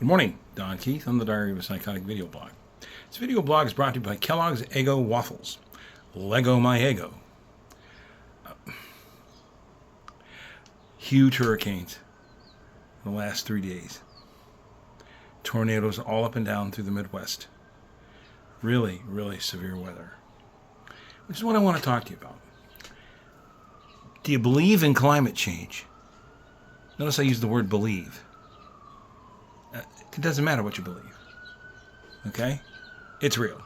Good morning, Don Keith. I'm the Diary of a Psychotic video blog. This video blog is brought to you by Kellogg's Eggo Waffles. Lego my ego. Huge hurricanes in the last 3 days. Tornadoes all up and down through the Midwest. Really, really severe weather. Which is what I want to talk to you about. Do you believe in climate change? Notice I use the word believe. It doesn't matter what you believe. Okay? It's real.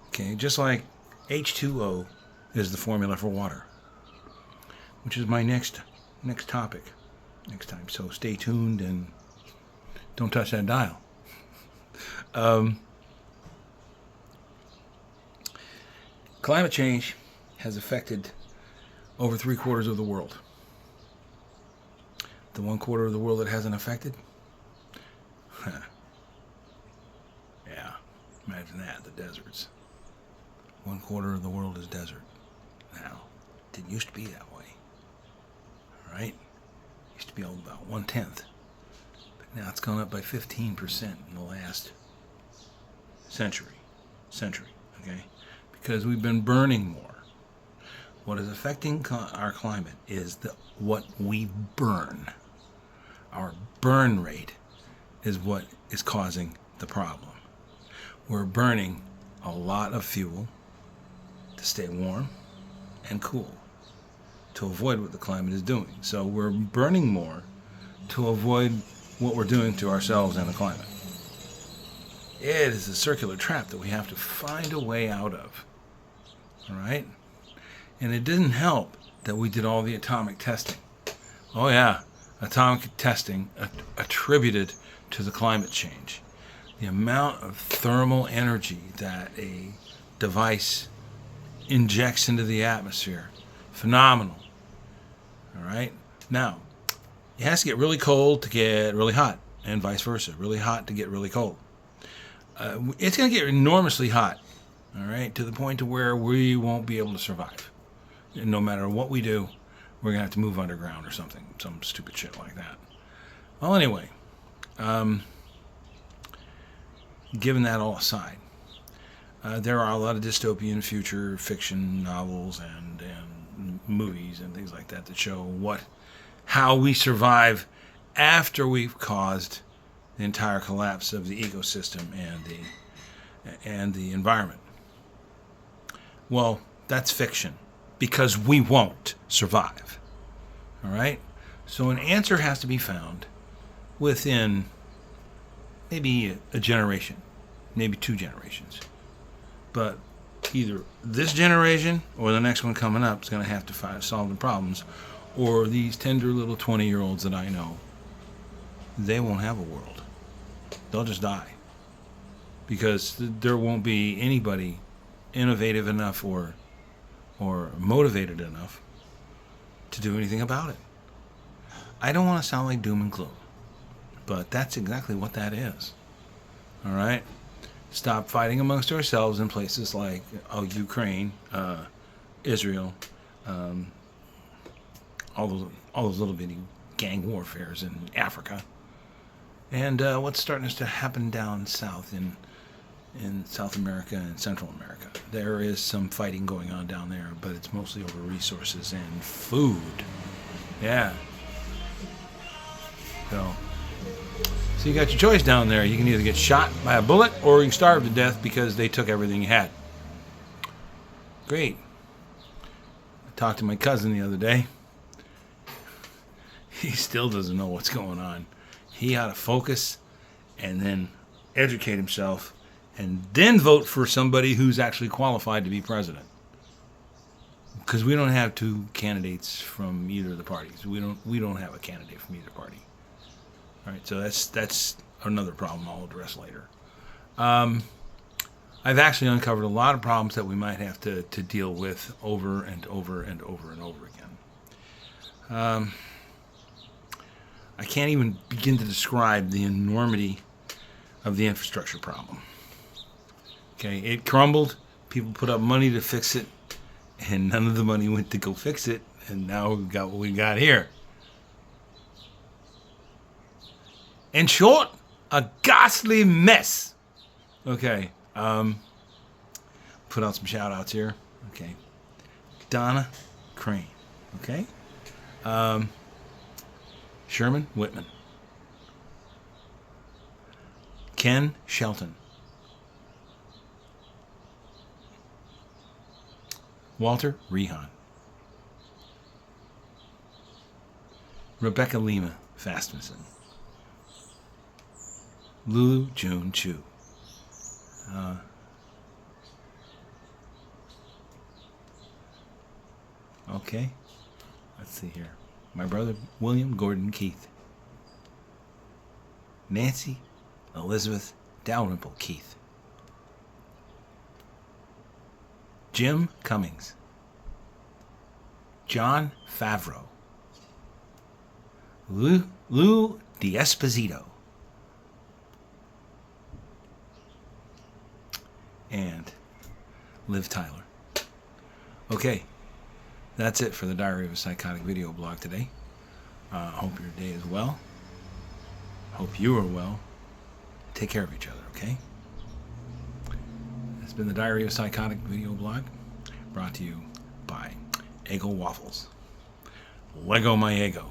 Okay? Just like H2O is the formula for water. Which is my next topic next time. So stay tuned and don't touch that dial. Climate change has affected over 3/4 of the world. The 1/4 of the world it hasn't affected? Yeah, imagine that, the deserts. 1/4 of the world is desert. Now, it didn't used to be that way. Alright? It used to be about 1/10. But now it's gone up by 15% in the last century. Okay? Because we've been burning more. What is affecting our climate is what we burn. Our burn rate is what is causing the problem. We're burning a lot of fuel to stay warm and cool, to avoid what the climate is doing. So we're burning more to avoid what we're doing to ourselves and the climate. It is a circular trap that we have to find a way out of. All right? And it didn't help that we did all the atomic testing. Oh yeah, atomic testing attributed to the climate change. The amount of thermal energy that a device injects into the atmosphere, phenomenal. All right? Now, it has to get really cold to get really hot, and vice versa. Really hot to get really cold. It's going to get enormously hot, all right, to the point to where we won't be able to survive. And no matter what we do, we're going to have to move underground or something, some stupid shit like that. Well, anyway, given that all aside, there are a lot of dystopian future fiction novels and movies and things like that that show how we survive after we've caused the entire collapse of the ecosystem and the environment. Well, that's fiction, because we won't survive. All right? So an answer has to be found within maybe a generation, maybe 2 generations. But either this generation or the next one coming up is going to have to solve the problems, or these tender little 20-year-olds that I know, they won't have a world. They'll just die. Because there won't be anybody innovative enough or motivated enough to do anything about it. I don't want to sound like doom and gloom, but that's exactly what that is. All right? Stop fighting amongst ourselves in places like Ukraine, Israel, all those little bitty gang warfares in Africa, and what's starting to happen down south in South America and Central America. There is some fighting going on down there, but it's mostly over resources and food. Yeah. So you got your choice down there. You can either get shot by a bullet or you can starve to death because they took everything you had. Great. I talked to my cousin the other day. He still doesn't know what's going on. He ought to focus and then educate himself and then vote for somebody who's actually qualified to be president. Because we don't have 2 candidates from either of the parties. We don't have a candidate from either party. All right, so that's another problem I'll address later. I've actually uncovered a lot of problems that we might have to deal with over and over and over and over again. I can't even begin to describe the enormity of the infrastructure problem. Okay, it crumbled. People put up money to fix it, and none of the money went to go fix it, and now we've got what we got here. In short, a ghastly mess. Okay. Put out some shout outs here. Okay. Donna Crane. Okay. Sherman Whitman. Ken Shelton. Walter Rehan. Rebecca Lima Fastmison. Lulu June Chu. Okay. Let's see here. My brother William Gordon Keith. Nancy Elizabeth Dalrymple Keith. Jim Cummings. John Favreau. Lou D'Esposito. And Liv Tyler. Okay, that's it for the Diary of a Psychotic video blog today. Hope your day is well. Hope you are well. Take care of each other, okay? It's been the Diary of a Psychotic video blog, brought to you by Eggo Waffles. Lego my ego.